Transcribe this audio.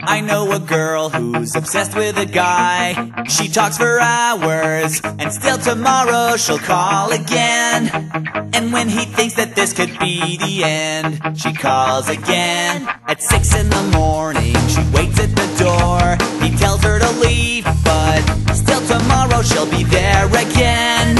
I know a girl who's obsessed with a guy. She talks for hours, and still tomorrow she'll call again. And when he thinks that this could be the end, she calls again. At 6 in the morning, she waits at the door. He tells her to leave, but still tomorrow she'll be there again.